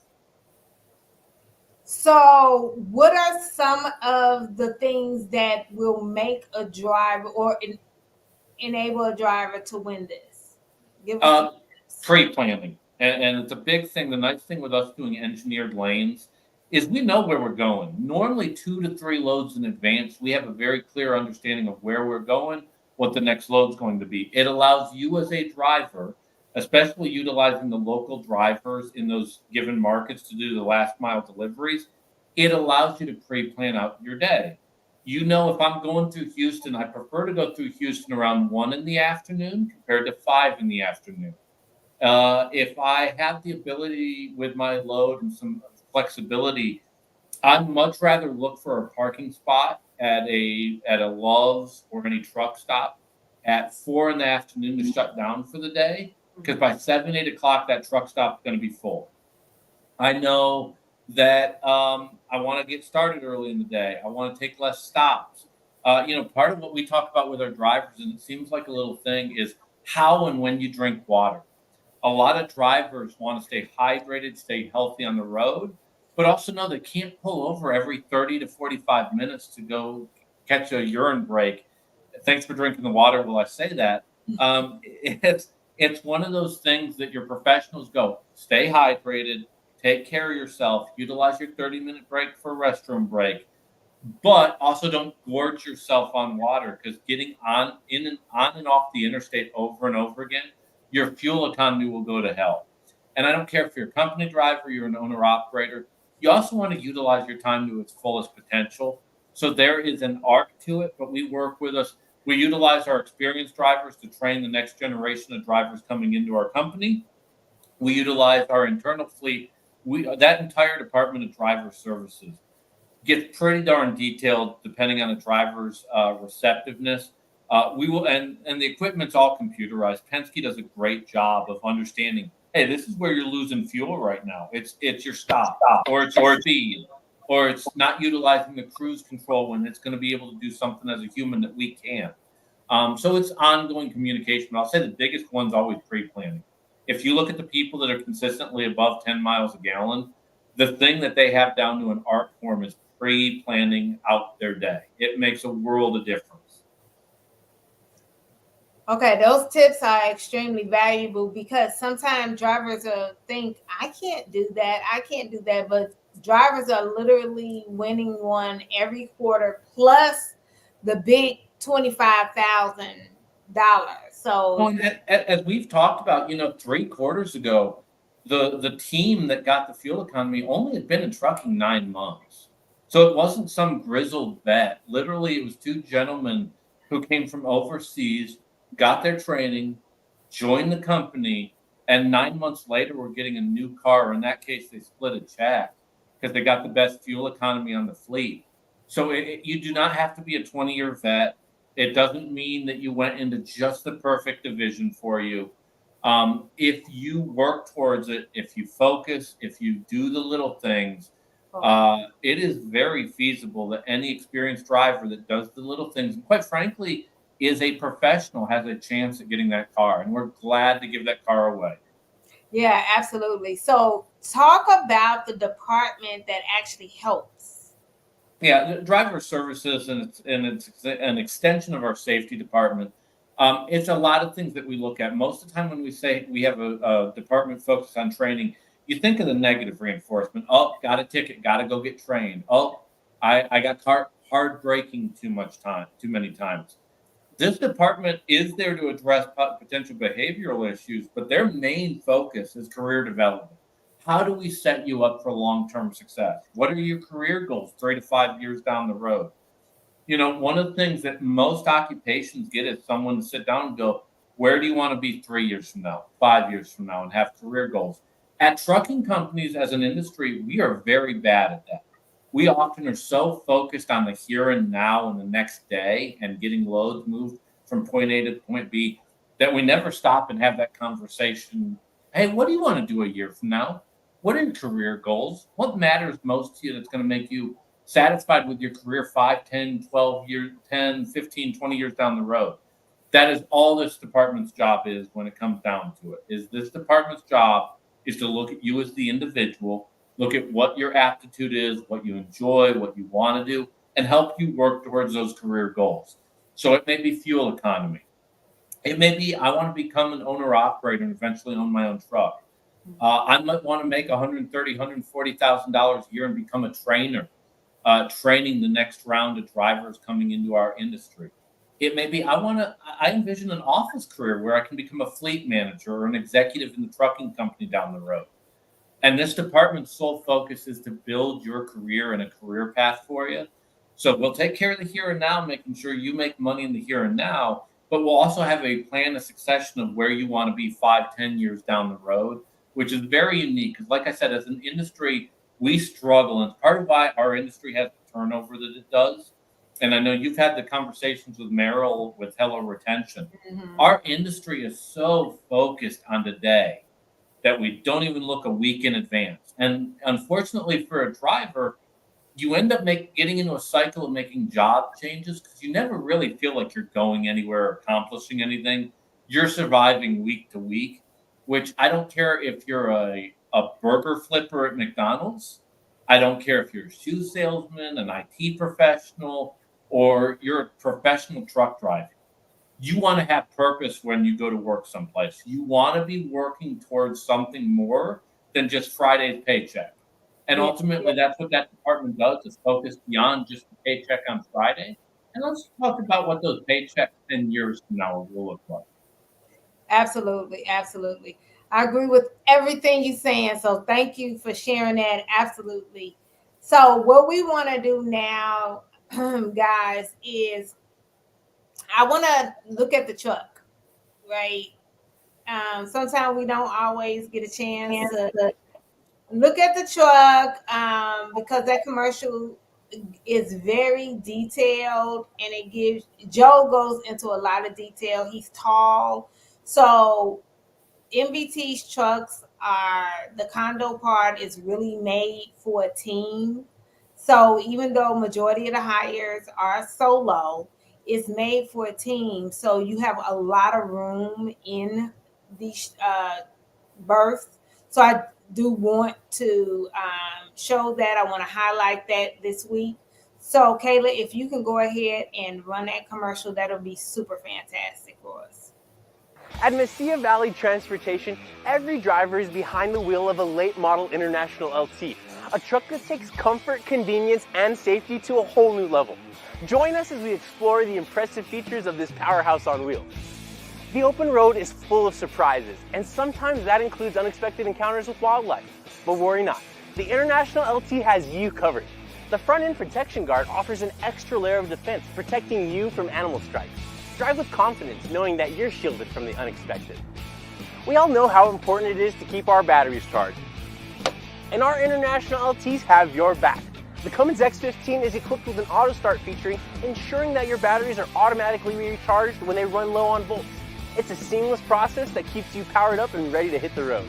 So, what are some of the things that will make a driver or enable a driver to win this? Give us Pre-planning. And it's a big thing. The nice thing with us doing engineered lanes is we know where we're going. Normally 2 to 3 loads in advance, we have a very clear understanding of where we're going, what the next load's going to be. It allows you as a driver, especially utilizing the local drivers in those given markets to do the last mile deliveries, it allows you to pre-plan out your day. You know, if I'm going through Houston, I prefer to go through Houston around 1 in the afternoon compared to 5 in the afternoon. If I have the ability with my load and some flexibility, I'd much rather look for a parking spot at a Love's or any truck stop at 4 in the afternoon to shut down for the day, because by 7, 8 o'clock, that truck stop is going to be full. I know that I want to get started early in the day. I want to take less stops. Part of what we talk about with our drivers, and it seems like a little thing, is how and when you drink water. A lot of drivers want to stay hydrated, stay healthy on the road, but also know they can't pull over every 30 to 45 minutes to go catch a urine break. Thanks for drinking the water while I say that. It's one of those things that your professionals go, stay hydrated, take care of yourself, utilize your 30-minute break for a restroom break, but also don't gorge yourself on water, because getting on and off the interstate over and over again, your fuel economy will go to hell. And I don't care if you're a company driver, you're an owner-operator, you also want to utilize your time to its fullest potential. So there is an arc to it, but we work with us. We utilize our experienced drivers to train the next generation of drivers coming into our company. We utilize our internal fleet. That entire department of driver services gets pretty darn detailed depending on the driver's receptiveness. We will, and the equipment's all computerized. Penske does a great job of understanding, hey, this is where you're losing fuel right now. It's your stop, or it's your speed, or it's not utilizing the cruise control when it's going to be able to do something as a human that we can't. So it's ongoing communication. I'll say the biggest one's always pre-planning. If you look at the people that are consistently above 10 miles a gallon, the thing that they have down to an art form is pre-planning out their day. It makes a world of difference. Okay, those tips are extremely valuable because sometimes drivers think, I can't do that, I can't do that, but drivers are literally winning one every quarter plus the big $25,000. Well, So and as we've talked about, 3 quarters ago, the team that got the fuel economy only had been in trucking 9 months. So it wasn't some grizzled vet. Literally, it was two gentlemen who came from overseas, got their training, joined the company, and 9 months later were getting a new car. In that case, they split a check because they got the best fuel economy on the fleet. So you do not have to be a 20-year vet. It doesn't mean that you went into just the perfect division for you. If you work towards it, if you focus, if you do the little things, it is very feasible that any experienced driver that does the little things, and quite frankly, is a professional, has a chance at getting that car. And we're glad to give that car away. yeah, absolutely. So talk about the department that actually helps. Yeah, driver services, and it's an extension of our safety department. It's a lot of things that we look at. Most of the time, when we say we have a department focused on training, you think of the negative reinforcement. Oh, got a ticket, got to go get trained. Oh, I got hard braking too many times. This department is there to address potential behavioral issues, but their main focus is career development. How do we set you up for long-term success? What are your career goals 3 to 5 years down the road? One of the things that most occupations get is someone to sit down and go, where do you want to be 3 years from now, 5 years from now, and have career goals? At trucking companies as an industry, we are very bad at that. We often are so focused on the here and now and the next day and getting loads moved from point A to point B that we never stop and have that conversation. Hey, what do you want to do a year from now? What are your career goals? What matters most to you that's going to make you satisfied with your career 5, 10, 12 years, 10, 15, 20 years down the road? That is all this department's job is when it comes down to it. Is this department's job is to look at you as the individual, look at what your aptitude is, what you enjoy, what you want to do, and help you work towards those career goals. So it may be fuel economy. It may be I want to become an owner operator and eventually own my own truck. I might want to make $130,000, $140,000 a year and become a trainer, training the next round of drivers coming into our industry. It may be I envision an office career where I can become a fleet manager or an executive in the trucking company down the road. And this department's sole focus is to build your career and a career path for you. So we'll take care of the here and now, making sure you make money in the here and now, but we'll also have a plan of succession of where you want to be 5, 10 years down the road, which is very unique. Because like I said, as an industry, we struggle. And it's part of why our industry has the turnover that it does. And I know you've had the conversations with Merrill with Hello Retention. Mhm. Our industry is so focused on today that we don't even look a week in advance. And unfortunately for a driver, you end up getting into a cycle of making job changes because you never really feel like you're going anywhere or accomplishing anything. You're surviving week to week, which I don't care if you're a burger flipper at McDonald's. I don't care if you're a shoe salesman, an IT professional, or you're a professional truck driver. You want to have purpose when you go to work someplace. You want to be working towards something more than just Friday's paycheck. And Yeah, ultimately, that's what that department does is focus beyond just the paycheck on Friday. And let's talk about what those paychecks 10 years from now will look like. absolutely, absolutely. I agree with everything you're saying. So thank you for sharing that. Absolutely. So what we want to do now, guys, is I want to look at the truck, right? Sometimes we don't always get a chance to look at the truck because that commercial is very detailed and it gives Joe goes into a lot of detail. He's tall. So MVT's trucks are the condo part is really made for a team. So even though majority of the hires are solo, it's made for a team. So you have a lot of room in the berth. So I do want to show that. I want to highlight that this week. So Kayla, if you can go ahead and run that commercial, that'll be super fantastic for us. At Mesilla Valley Transportation, every driver is behind the wheel of a late model International LT, a truck that takes comfort, convenience, and safety to a whole new level. Join us as we explore the impressive features of this powerhouse on wheels. The open road is full of surprises, and sometimes that includes unexpected encounters with wildlife. But worry not, the International LT has you covered. The front end protection guard offers an extra layer of defense, protecting you from animal strikes. Drive with confidence, knowing that you're shielded from the unexpected. We all know how important it is to keep our batteries charged, and our International LTs have your back. The Cummins X15 is equipped with an auto start feature, ensuring that your batteries are automatically recharged when they run low on volts. It's a seamless process that keeps you powered up and ready to hit the road.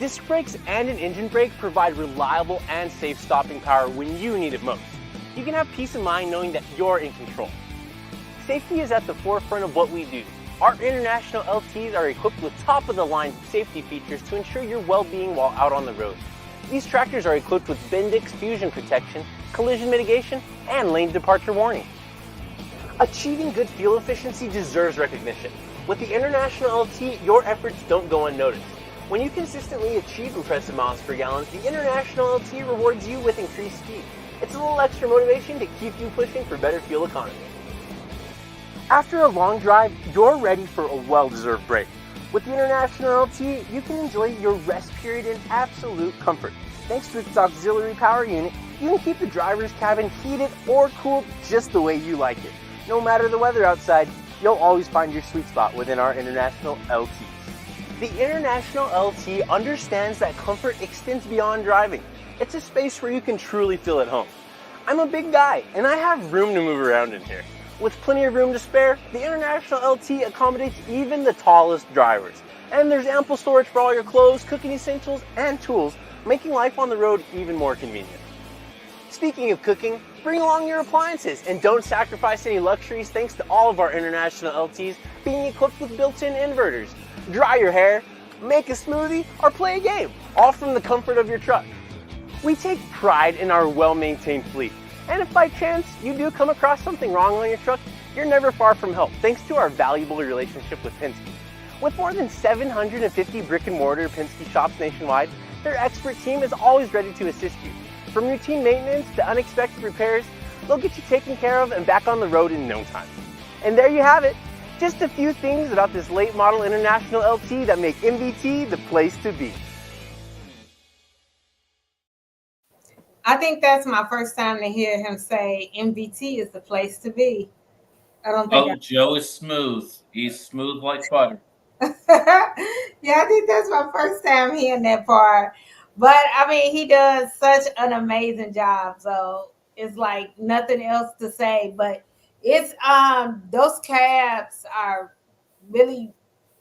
Disc brakes and an engine brake provide reliable and safe stopping power when you need it most. You can have peace of mind knowing that you're in control. Safety is at the forefront of what we do. Our International LTs are equipped with top-of-the-line safety features to ensure your well-being while out on the road. These tractors are equipped with Bendix fusion protection, collision mitigation, and lane departure warning. Achieving good fuel efficiency deserves recognition. With the International LT, your efforts don't go unnoticed. When you consistently achieve impressive miles per gallon, the International LT rewards you with increased speed. It's a little extra motivation to keep you pushing for better fuel economy. After a long drive, you're ready for a well-deserved break. With the International LT, you can enjoy your rest period in absolute comfort. Thanks to its auxiliary power unit, you can keep the driver's cabin heated or cooled just the way you like it. No matter the weather outside, you'll always find your sweet spot within our International LTs. The International LT understands that comfort extends beyond driving. It's a space where you can truly feel at home. I'm a big guy, and I have room to move around in here. With plenty of room to spare, the International LT accommodates even the tallest drivers. And there's ample storage for all your clothes, cooking essentials, and tools, making life on the road even more convenient. Speaking of cooking, bring along your appliances and don't sacrifice any luxuries thanks to all of our International LTs being equipped with built-in inverters. Dry your hair, make a smoothie, or play a game, all from the comfort of your truck. We take pride in our well-maintained fleet, and if by chance you do come across something wrong on your truck, you're never far from help thanks to our valuable relationship with Penske. With more than 750 brick-and-mortar Penske shops nationwide, their expert team is always ready to assist you. From routine maintenance to unexpected repairs, they'll get you taken care of and back on the road in no time. And there you have it. Just a few things about this late model International LT that make MVT the place to be. I think that's my first time to hear him say MVT is the place to be. I don't think. Joe is smooth. He's smooth like butter. Yeah, I think that's my first time hearing that part. But I mean, he does such an amazing job. So it's like nothing else to say. But it's those cabs are really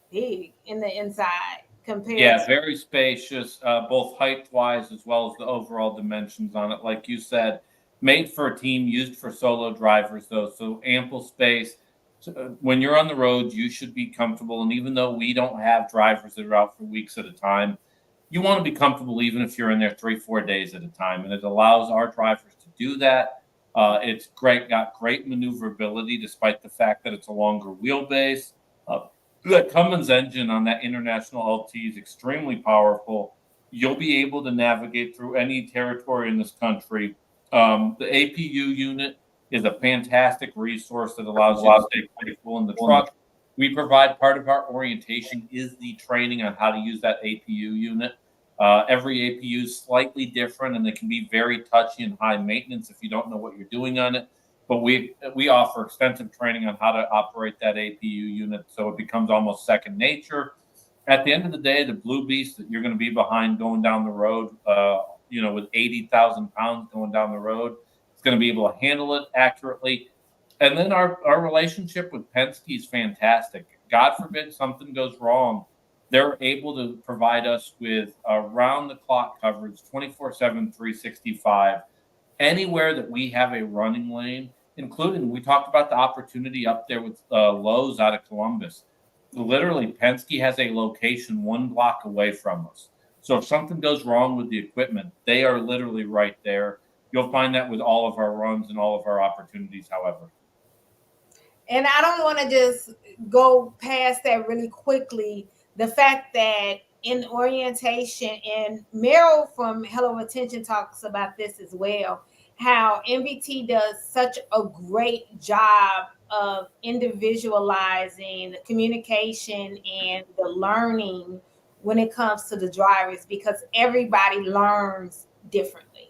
big in the inside compared. Yeah, very spacious, both height-wise as well as the overall dimensions on it. Like you said, made for a team, used for solo drivers, though, so ample space. So, when you're on the road, you should be comfortable. And even though we don't have drivers that are out for weeks at a time, you want to be comfortable even if you're in there 3-4 days at a time. And it allows our drivers to do that. It's got great maneuverability despite the fact that it's a longer wheelbase. The Cummins engine on that International LT is extremely powerful. You'll be able to navigate through any territory in this country. The APU unit is a fantastic resource that allows you to stay playful in the truck. We provide part of our orientation is the training on how to use that APU unit. Every APU is slightly different, and they can be very touchy and high maintenance if you don't know what you're doing on it. But we offer extensive training on how to operate that APU unit, so it becomes almost second nature. At the end of the day, the Blue Beast that you're going to be behind going down the road, with 80,000 pounds going down the road, it's going to be able to handle it accurately. And then our relationship with Penske is fantastic. God forbid something goes wrong, they're able to provide us with around-the-clock coverage, 24/7, 365. Anywhere that we have a running lane, including we talked about the opportunity up there with Lowe's out of Columbus. Literally, Penske has a location 1 block away from us. So if something goes wrong with the equipment, they are literally right there. You'll find that with all of our runs and all of our opportunities, however. And I don't want to just go past that really quickly. The fact that in orientation, and Meryl from Hello Attention talks about this as well, how MVT does such a great job of individualizing the communication and the learning when it comes to the drivers, because everybody learns differently.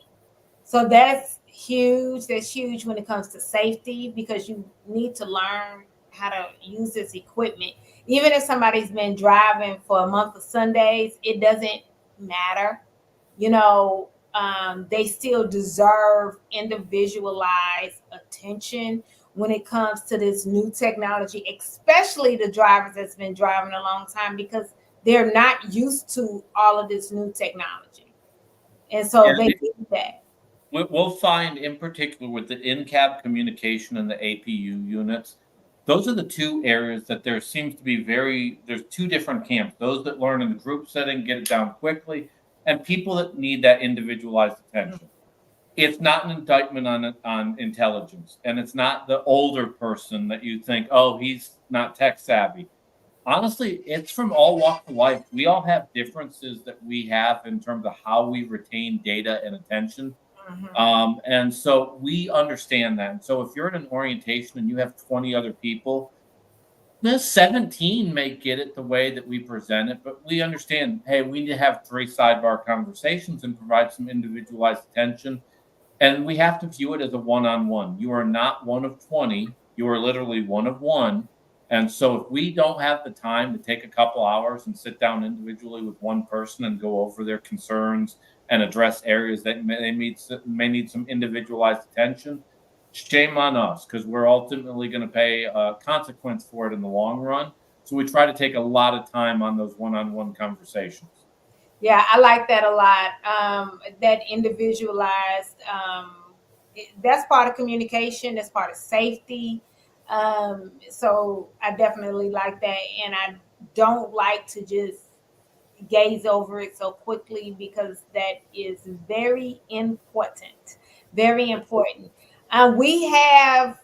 So that's huge. That's huge when it comes to safety, because you need to learn how to use this equipment. Even if somebody's been driving for a month of Sundays, it doesn't matter. You know, they still deserve individualized attention when it comes to this new technology, especially the drivers that's been driving a long time, because they're not used to all of this new technology. And so they do that. We'll find in particular with the in-cab communication and the APU units, those are the two areas that there seems to be there's two different camps. Those that learn in the group setting, get it down quickly, and people that need that individualized attention. It's not an indictment on intelligence, and it's not the older person that you think, oh, he's not tech savvy. Honestly, it's from all walks of life. We all have differences that we have in terms of how we retain data and attention. And so we understand that. And so if you're in an orientation and you have 20 other people, the 17 may get it the way that we present it, but we understand, hey, we need to have 3 sidebar conversations and provide some individualized attention. And we have to view it as a one-on-one. You are not one of 20. You are literally one of one. And so if we don't have the time to take a couple hours and sit down individually with one person and go over their concerns and address areas that may need some individualized attention, shame on us, because we're ultimately going to pay a consequence for it in the long run. So we try to take a lot of time on those one-on-one conversations. Yeah, I like that a lot. That individualized, that's part of communication, that's part of safety. So I definitely like that. And I don't like to just gaze over it so quickly, because that is very important. Very important. We have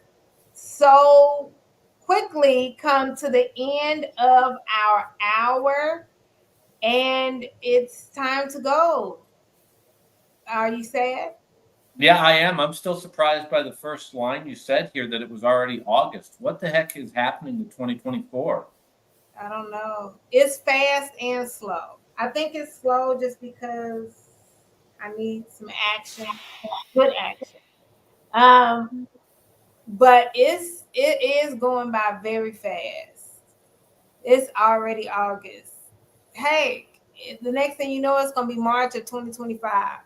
so quickly come to the end of our hour, and it's time to go. Are you sad? Yeah, I am. I'm still surprised by the first line you said here that it was already August. What the heck is happening to 2024? I don't know. It's fast and slow. I think it's slow just because I need some action, good action. But it is going by very fast. It's already August. Hey, the next thing you know, it's gonna be March of 2025.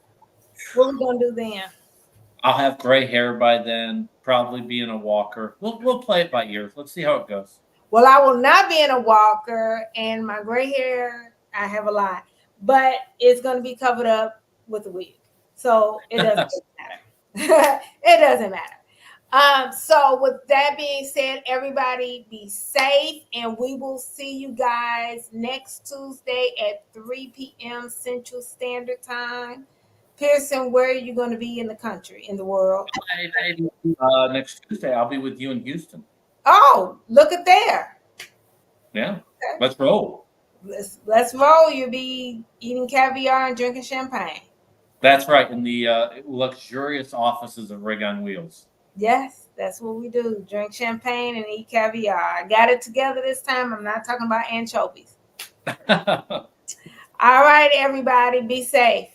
What we gonna do then? I'll have gray hair by then, probably be in a walker. We'll play it by ear. Let's see how it goes. Well, I will not be in a walker, and my gray hair, I have a lot, but it's going to be covered up with a wig. So it doesn't matter. It doesn't matter. So with that being said, everybody be safe, and we will see you guys next Tuesday at 3 p.m. Central Standard Time. Pearson, where are you going to be in the country, in the world? Next Tuesday, I'll be with you in Houston. Oh, look at there. Yeah, okay. Let's roll. Let's roll. You'll be eating caviar and drinking champagne. That's right, in the luxurious offices of Rig on Wheels. Yes, that's what we do. Drink champagne and eat caviar. I got it together this time. I'm not talking about anchovies. All right, everybody, be safe.